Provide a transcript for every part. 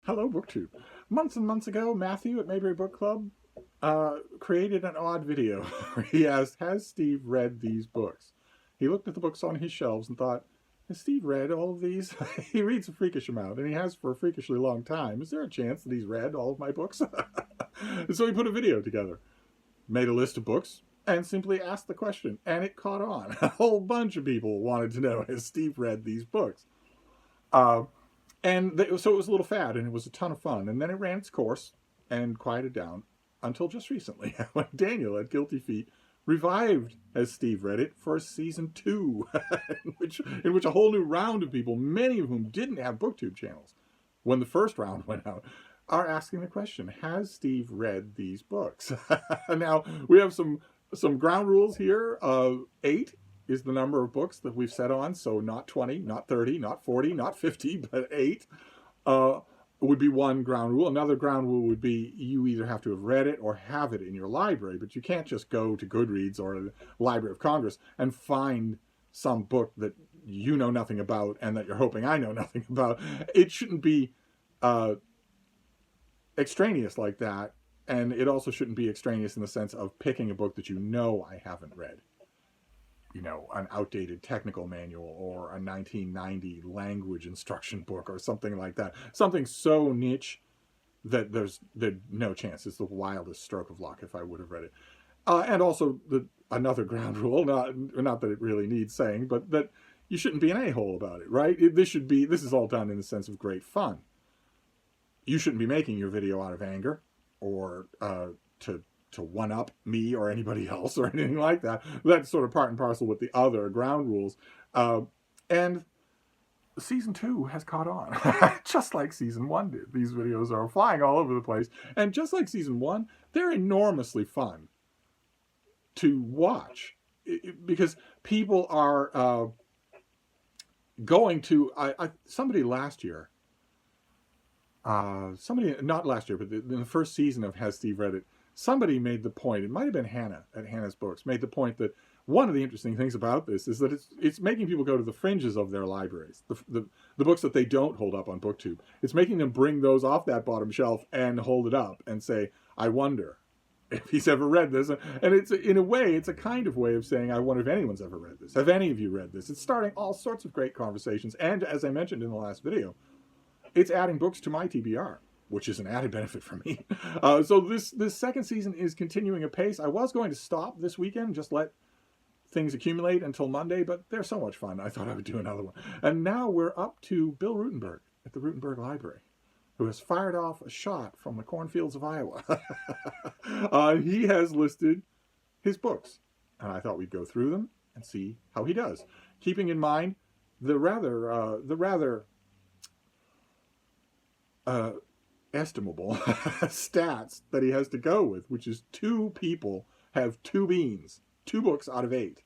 Hello, BookTube. Months and months ago, Matthew at Mayberry Book Club created an odd video where he asked, has Steve read these books? He looked at the books on his shelves and thought, has Steve read all of these? He reads a freakish amount, and he has for a freakishly long time. Is there a chance that he's read all of my books? So he put a video together, made a list of books, and simply asked the question, and it caught on. A whole bunch of people wanted to know, has Steve read these books? So it was a little fad, and it was a ton of fun. And then it ran its course and quieted down until just recently, when Daniel at Guilty Feet revived, as Steve read it, for season 2, in which a whole new round of people, many of whom didn't have BookTube channels when the first round went out, are asking the question, has Steve read these books? Now, we have some ground rules here. 8 is the number of books that we've set on, so not 20, not 30, not 40, not 50, but 8 would be one ground rule. Another ground rule would be you either have to have read it or have it in your library, but you can't just go to Goodreads or the Library of Congress and find some book that you know nothing about and that you're hoping I know nothing about. It shouldn't be extraneous like that, and it also shouldn't be extraneous in the sense of picking a book that you know I haven't read. You know, an outdated technical manual or a 1990 language instruction book or something like that. Something so niche that there's no chance. It's the wildest stroke of luck if I would have read it. And also another ground rule, not that it really needs saying, but that you shouldn't be an a-hole about it, right? This is all done in the sense of great fun. You shouldn't be making your video out of anger or to one-up me or anybody else or anything like that. That's sort of part and parcel with the other ground rules. And season 2 has caught on, just like season 1 did. These videos are flying all over the place. And just like season 1, they're enormously fun to watch because people are going to... somebody last year, not last year, but in the first season of Has Steve Read It, somebody made the point, it might have been Hannah at Hannah's Books, made the point that one of the interesting things about this is that it's making people go to the fringes of their libraries, the books that they don't hold up on BookTube. It's making them bring those off that bottom shelf and hold it up and say, I wonder if he's ever read this. And it's, in a way, it's a kind of way of saying, I wonder if anyone's ever read this. Have any of you read this? It's starting all sorts of great conversations. And as I mentioned in the last video, it's adding books to my TBR, which is an added benefit for me. So this second season is continuing apace. I was going to stop this weekend, just let things accumulate until Monday, but they're so much fun, I thought I would do another one. And now we're up to Bill Ruttenberg at the Ruttenberg Library, who has fired off a shot from the cornfields of Iowa. He has listed his books, and I thought we'd go through them and see how he does, keeping in mind the rather estimable stats that he has to go with, which is 2 people have 2 beans, 2 books out of 8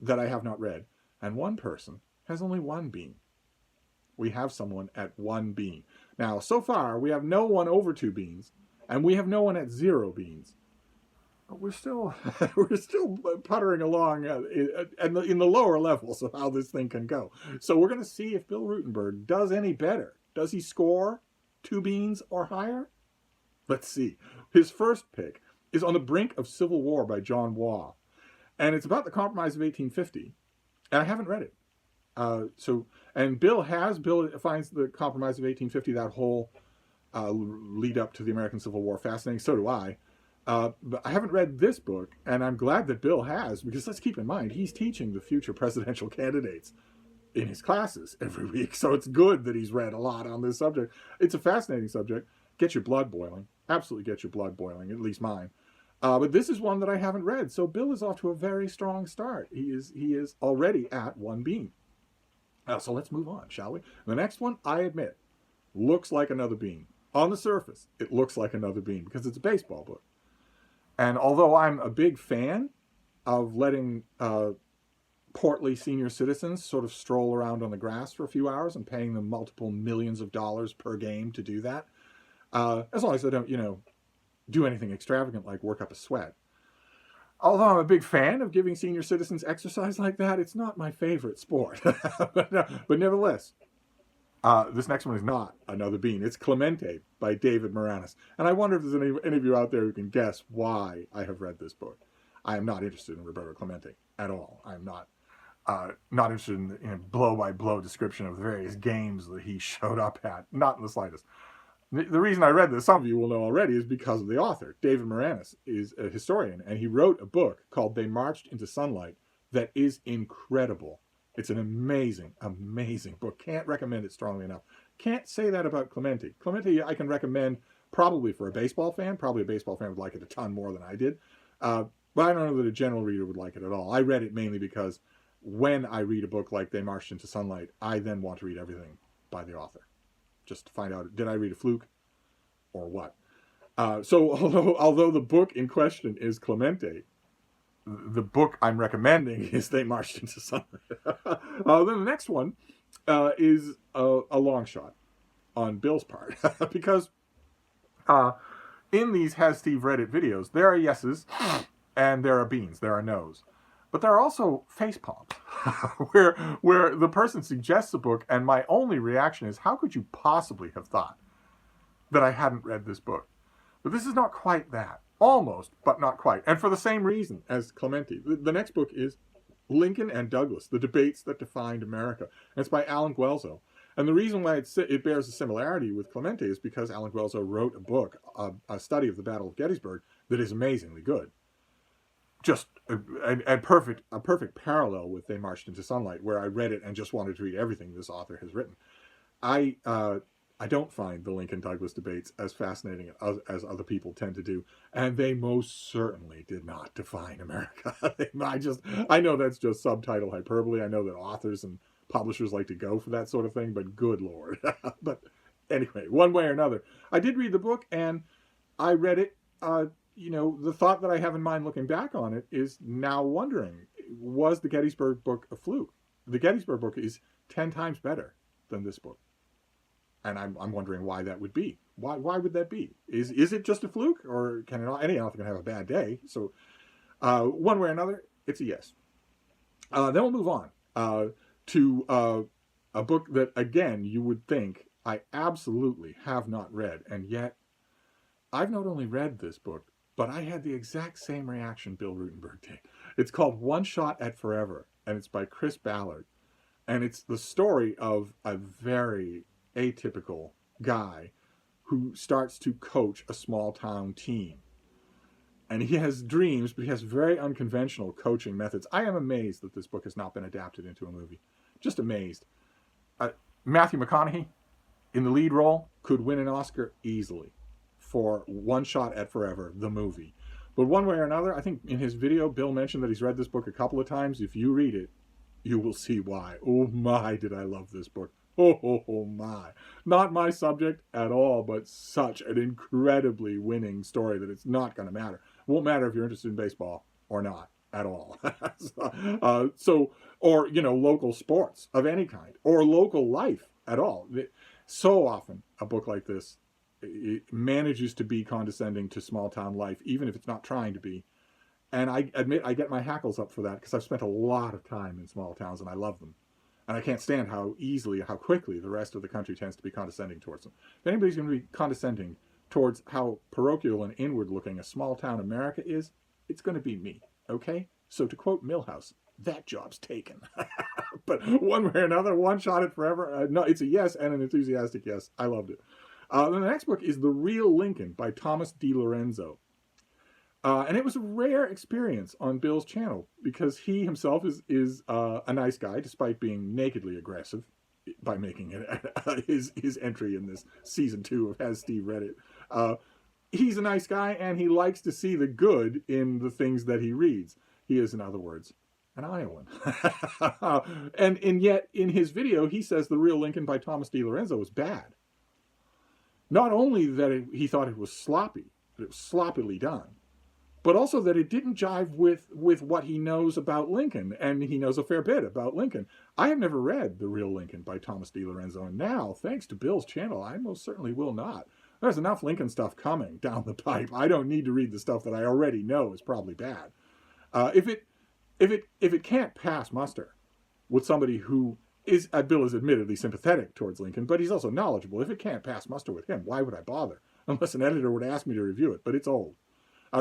that I have not read, and 1 person has only 1 bean. We have someone at 1 bean. Now, so far, we have no one over 2 beans, and we have no one at 0 beans. But we're still puttering along in the lower levels of how this thing can go. So we're going to see if Bill Ruttenberg does any better. Does he score 2 beans or higher? Let's see. His first pick is On the Brink of Civil War by John Waugh. And it's about the Compromise of 1850. And I haven't read it. Bill finds the Compromise of 1850, that whole lead up to the American Civil War, fascinating. So do I. But I haven't read this book, and I'm glad that Bill has, because let's keep in mind, he's teaching the future presidential candidates in his classes every week. So it's good that he's read a lot on this subject. It's a fascinating subject. Get your blood boiling. Absolutely get your blood boiling, at least mine. But this is one that I haven't read. So Bill is off to a very strong start. He is already at 1 bean. So let's move on, shall we? The next one, I admit, looks like another bean. On the surface, it looks like another bean because it's a baseball book. And although I'm a big fan of letting portly senior citizens sort of stroll around on the grass for a few hours and paying them multiple millions of dollars per game to do that, as long as they don't, do anything extravagant like work up a sweat. Although I'm a big fan of giving senior citizens exercise like that, it's not my favorite sport. but nevertheless, This next one is not Another Bean. It's Clemente by David Moranis. And I wonder if there's any of you out there who can guess why I have read this book. I am not interested in Roberto Clemente at all. I'm not interested in a blow-by-blow description of the various games that he showed up at. Not in the slightest. The reason I read this, some of you will know already, is because of the author. David Moranis is a historian, and he wrote a book called They Marched into Sunlight that is incredible. It's an amazing, amazing book. Can't recommend it strongly enough. Can't say that about Clemente. Clemente I can recommend probably for a baseball fan. Probably a baseball fan would like it a ton more than I did. But I don't know that a general reader would like it at all. I read it mainly because when I read a book like They Marched into Sunlight, I then want to read everything by the author. Just to find out, did I read a fluke or what? So although the book in question is Clemente, the book I'm recommending is They Marched into Sunlight. Then the next one is a long shot on Bill's part. Because in these Has Steve Read It videos, there are yeses and there are beans, there are no's. But there are also face palms, where the person suggests a book, and my only reaction is, how could you possibly have thought that I hadn't read this book? But this is not quite that. Almost, but not quite. And for the same reason as Clemente. The next book is Lincoln and Douglas, The Debates That Defined America. And it's by Alan Guelzo. And the reason why it bears a similarity with Clemente is because Alan Guelzo wrote a book, a study of the Battle of Gettysburg, that is amazingly good. Just a perfect parallel with They Marched into Sunlight, where I read it and just wanted to read everything this author has written. I don't find the Lincoln-Douglas debates as fascinating as other people tend to do, and they most certainly did not define America. I know that's just subtitle hyperbole. I know that authors and publishers like to go for that sort of thing, but good Lord. But anyway, one way or another, I did read the book, and I read it. The thought that I have in mind looking back on it is now wondering, was the Gettysburg book a fluke? The Gettysburg book is 10 times better than this book. And I'm wondering why that would be. Why would that be? Is it just a fluke, or can any author can have a bad day? So one way or another, it's a yes. Then we'll move on to a book that, again, you would think I absolutely have not read, and yet I've not only read this book, but I had the exact same reaction Bill Ruttenberg did. It's called One Shot at Forever, and it's by Chris Ballard. And it's the story of a very atypical guy who starts to coach a small town team. And he has dreams, but he has very unconventional coaching methods. I am amazed that this book has not been adapted into a movie. Just amazed. Matthew McConaughey, in the lead role, could win an Oscar easily for One Shot at Forever, the movie. But one way or another, I think in his video, Bill mentioned that he's read this book a couple of times. If you read it, you will see why. Oh my, did I love this book. Oh my. Not my subject at all, but such an incredibly winning story that it's not going to matter. It won't matter if you're interested in baseball or not at all. Or local sports of any kind, or local life at all. So often a book like this, it manages to be condescending to small town life, even if it's not trying to be. And I admit I get my hackles up for that, because I've spent a lot of time in small towns and I love them. And I can't stand how quickly the rest of the country tends to be condescending towards them. If anybody's going to be condescending towards how parochial and inward looking a small town America is, it's going to be me, okay? So to quote Milhouse, that job's taken. But one way or another, One Shot at Forever, no, it's a yes, and an enthusiastic yes. I loved it. Then the next book is The Real Lincoln by Thomas DiLorenzo. And it was a rare experience on Bill's channel, because he himself is a nice guy, despite being nakedly aggressive by making it his entry in this season 2 of Has Steve Read It. He's a nice guy, and he likes to see the good in the things that he reads. He is, in other words, an Iowan. and yet, in his video, he says The Real Lincoln by Thomas DiLorenzo was bad. Not only that he thought it was sloppy, that it was sloppily done, but also that it didn't jive with what he knows about Lincoln, and he knows a fair bit about Lincoln. I have never read The Real Lincoln by Thomas DiLorenzo, and now, thanks to Bill's channel, I most certainly will not. There's enough Lincoln stuff coming down the pipe. I don't need to read the stuff that I already know is probably bad. If it can't pass muster with somebody who Bill is admittedly sympathetic towards Lincoln, but he's also knowledgeable. If it can't pass muster with him, why would I bother? Unless an editor would ask me to review it, but it's old.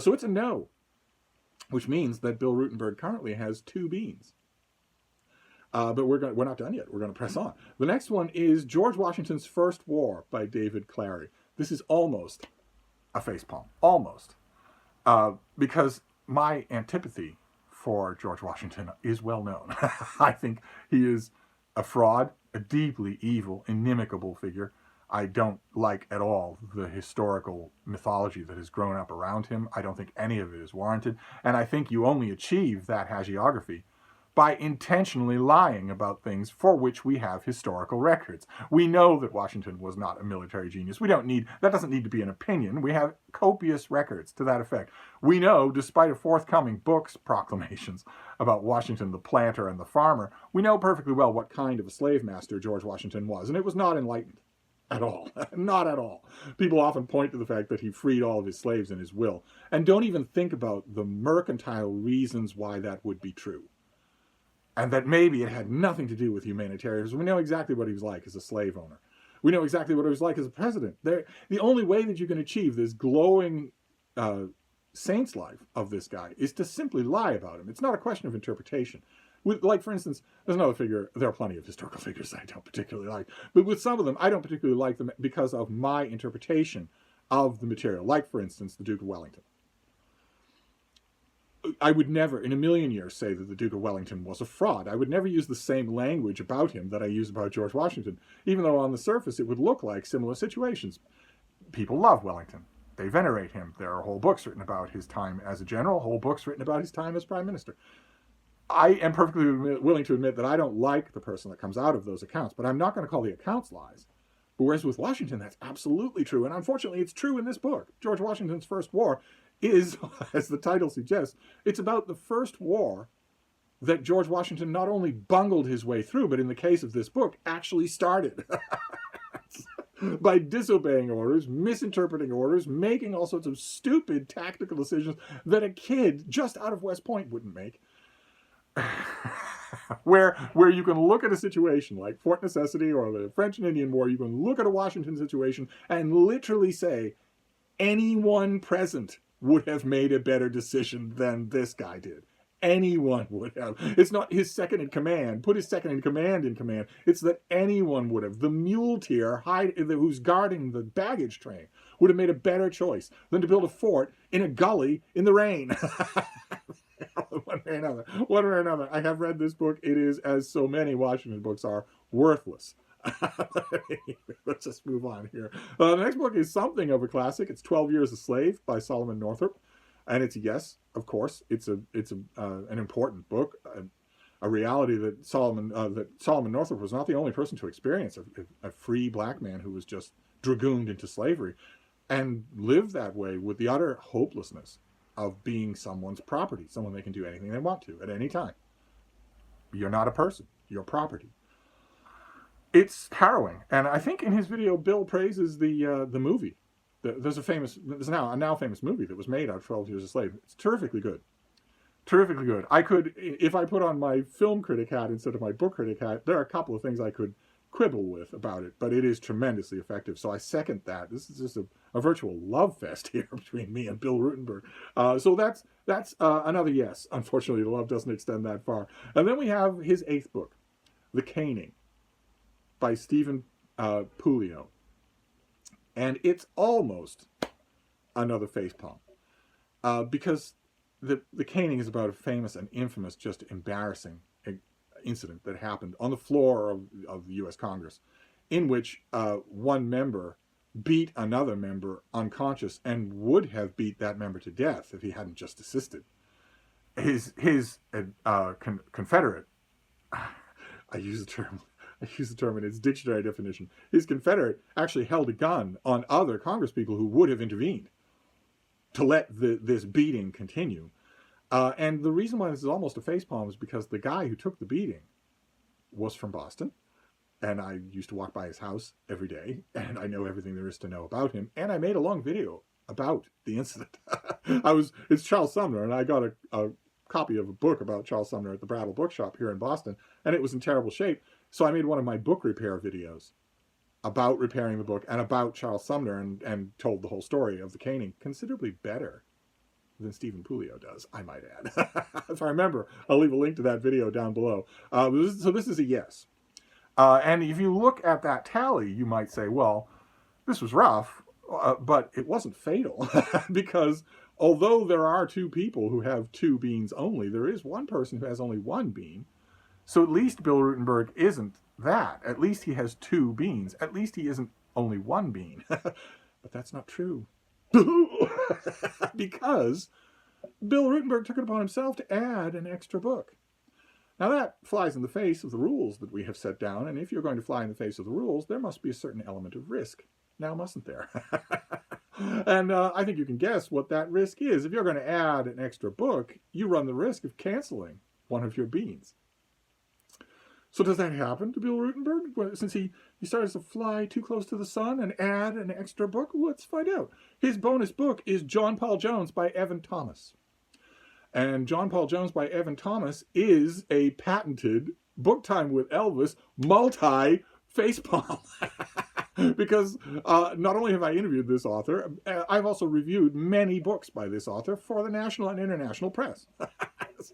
So it's a no, which means that Bill Ruttenberg currently has 2 beans. But we're not done yet. We're going to press on. The next one is George Washington's First War by David Clary. This is almost a facepalm. Almost. Because my antipathy for George Washington is well known. I think he is a fraud, a deeply evil, inimicable figure. I don't like at all the historical mythology that has grown up around him. I don't think any of it is warranted. And I think you only achieve that hagiography by intentionally lying about things for which we have historical records. We know that Washington was not a military genius. That doesn't need to be an opinion. We have copious records to that effect. We know, despite a forthcoming book's proclamations about Washington the planter and the farmer, we know perfectly well what kind of a slave master George Washington was, and it was not enlightened. At all. Not at all. People often point to the fact that he freed all of his slaves in his will, and don't even think about the mercantile reasons why that would be true. And that maybe it had nothing to do with humanitarianism. We know exactly what he was like as a slave owner. We know exactly what he was like as a president. The only way that you can achieve this glowing saint's life of this guy is to simply lie about him. It's not a question of interpretation. Like, for instance, there's another figure, there are plenty of historical figures I don't particularly like, but with some of them, I don't particularly like them because of my interpretation of the material. Like, for instance, the Duke of Wellington. I would never, in a million years, say that the Duke of Wellington was a fraud. I would never use the same language about him that I use about George Washington, even though on the surface it would look like similar situations. People love Wellington. They venerate him. There are whole books written about his time as a general, whole books written about his time as prime minister. I am perfectly willing to admit that I don't like the person that comes out of those accounts, but I'm not going to call the accounts lies. But whereas with Washington, that's absolutely true. And unfortunately, it's true in this book. George Washington's First War is, as the title suggests, it's about the first war that George Washington not only bungled his way through, but in the case of this book, actually started. By disobeying orders, misinterpreting orders, making all sorts of stupid tactical decisions that a kid just out of West Point wouldn't make. where you can look at a situation like Fort Necessity or the French and Indian War, you can look at a Washington situation and literally say, anyone present would have made a better decision than this guy did. Anyone would have. It's not his second in command. Put his second in command. It's that anyone would have. The muleteer who's guarding the baggage train would have made a better choice than to build a fort in a gully in the rain. One way or another. I have read this book. It is, as so many Washington books are, worthless. Let's just move on here. The next book is something of a classic. It's 12 Years a Slave by Solomon Northup. And it's, yes, of course, it's an important book, a reality that Solomon Northup was not the only person to experience, a free black man who was just dragooned into slavery and lived that way with the utter hopelessness of being someone's property, someone they can do anything they want to at any time. You're not a person, you're property. It's harrowing, and I think in his video, Bill praises the movie. There's a now famous movie that was made out of 12 Years a Slave. It's terrifically good. Terrifically good. I could, if I put on my film critic hat instead of my book critic hat, there are a couple of things I could quibble with about it, but it is tremendously effective. So I second that. This is just a virtual love fest here between me and Bill Ruttenberg. So that's another yes. Unfortunately, the love doesn't extend that far. And then we have his 8th book, The Caning, by Stephen Puleo. And it's almost another facepalm. Because the caning is about a famous and infamous, just embarrassing incident that happened on the floor of the U.S. Congress, in which one member beat another member unconscious and would have beat that member to death if he hadn't just assisted. His Confederate, I use the term in its dictionary definition, his Confederate actually held a gun on other congresspeople who would have intervened to let this beating continue. And the reason why this is almost a facepalm is because the guy who took the beating was from Boston, and I used to walk by his house every day, and I know everything there is to know about him, and I made a long video about the incident. It's Charles Sumner, and I got a copy of a book about Charles Sumner at the Brattle Bookshop here in Boston, and it was in terrible shape. So I made one of my book repair videos about repairing the book and about Charles Sumner, and told the whole story of the caning considerably better than Stephen Puleo does, I might add. If I remember, I'll leave a link to that video down below. So this is a yes. And if you look at that tally, you might say, well, this was rough, but it wasn't fatal. Because although there are 2 people who have 2 beans only, there is one person who has only 1 bean. So at least Bill Ruttenberg isn't that. At least he has 2 beans. At least he isn't only 1 bean. But that's not true. Because Bill Ruttenberg took it upon himself to add an extra book. Now that flies in the face of the rules that we have set down, and if you're going to fly in the face of the rules, there must be a certain element of risk. Now, mustn't there? And I think you can guess what that risk is. If you're going to add an extra book, you run the risk of canceling one of your beans. So does that happen to Bill Ruttenberg? Since he starts to fly too close to the sun and add an extra book? Let's find out. His bonus book is John Paul Jones by Evan Thomas. And John Paul Jones by Evan Thomas is a patented Book Time with Elvis multi-facepalm. Because not only have I interviewed this author, I've also reviewed many books by this author for the national and international press.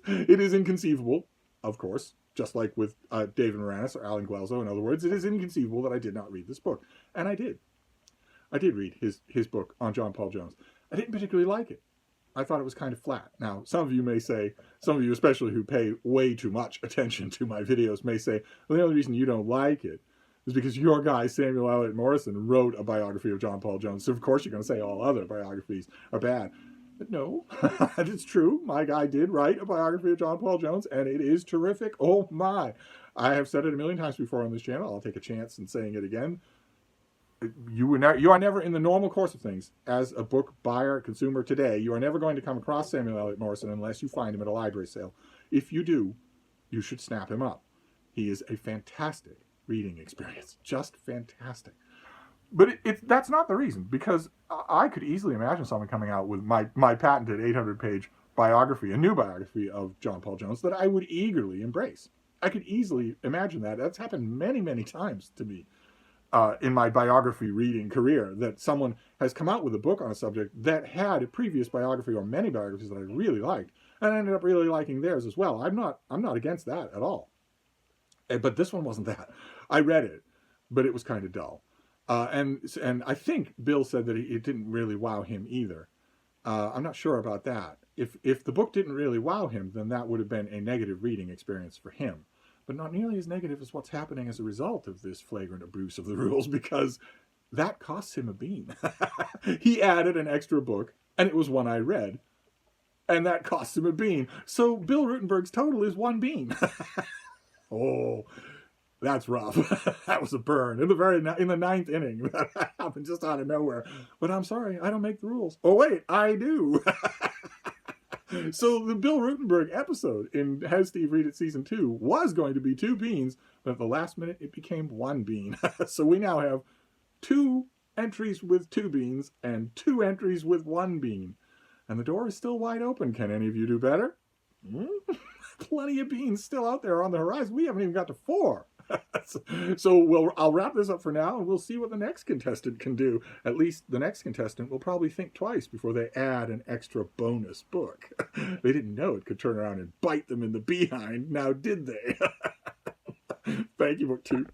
It is inconceivable, of course, just like with David Moranis or Alan Guelzo, in other words, it is inconceivable that I did not read this book. And I did. I did read his book on John Paul Jones. I didn't particularly like it. I thought it was kind of flat. Now, some of you may say, some of you especially who pay way too much attention to my videos may say, well, the only reason you don't like it is because your guy, Samuel Eliot Morison, wrote a biography of John Paul Jones. So, of course, you're going to say all other biographies are bad. But no, it's true. My guy did write a biography of John Paul Jones, and it is terrific. Oh, my. I have said it a million times before on this channel. I'll take a chance in saying it again. You are never, in the normal course of things, as a book buyer, consumer today, you are never going to come across Samuel Eliot Morison unless you find him at a library sale. If you do, you should snap him up. He is a fantastic reading experience. Just fantastic. But that's not the reason, because I could easily imagine someone coming out with my patented 800-page biography, a new biography of John Paul Jones, that I would eagerly embrace. I could easily imagine that. That's happened many, many times to me in my biography reading career, that someone has come out with a book on a subject that had a previous biography or many biographies that I really liked, and I ended up really liking theirs as well. I'm not against that at all. But this one wasn't that. I read it, but it was kind of dull. And I think Bill said that it didn't really wow him either. I'm not sure about that. If the book didn't really wow him, then that would have been a negative reading experience for him. But not nearly as negative as what's happening as a result of this flagrant abuse of the rules, because that costs him a bean. He added an extra book, and it was one I read, and that costs him a bean. So Bill Ruttenberg's total is 1 bean. Oh, that's rough. That was a burn in the 9th inning. That happened just out of nowhere. But I'm sorry, I don't make the rules. Oh wait, I do. So the Bill Ruttenberg episode in How Steve Read It Season 2 was going to be 2 beans, but at the last minute it became 1 bean. So we now have 2 entries with 2 beans and 2 entries with 1 bean. And the door is still wide open. Can any of you do better? Plenty of beans still out there on the horizon. We haven't even got to 4. So I'll wrap this up for now, and we'll see what the next contestant can do. At least the next contestant will probably think twice before they add an extra bonus book. They didn't know it could turn around and bite them in the behind, now did they? Thank you, Book 2.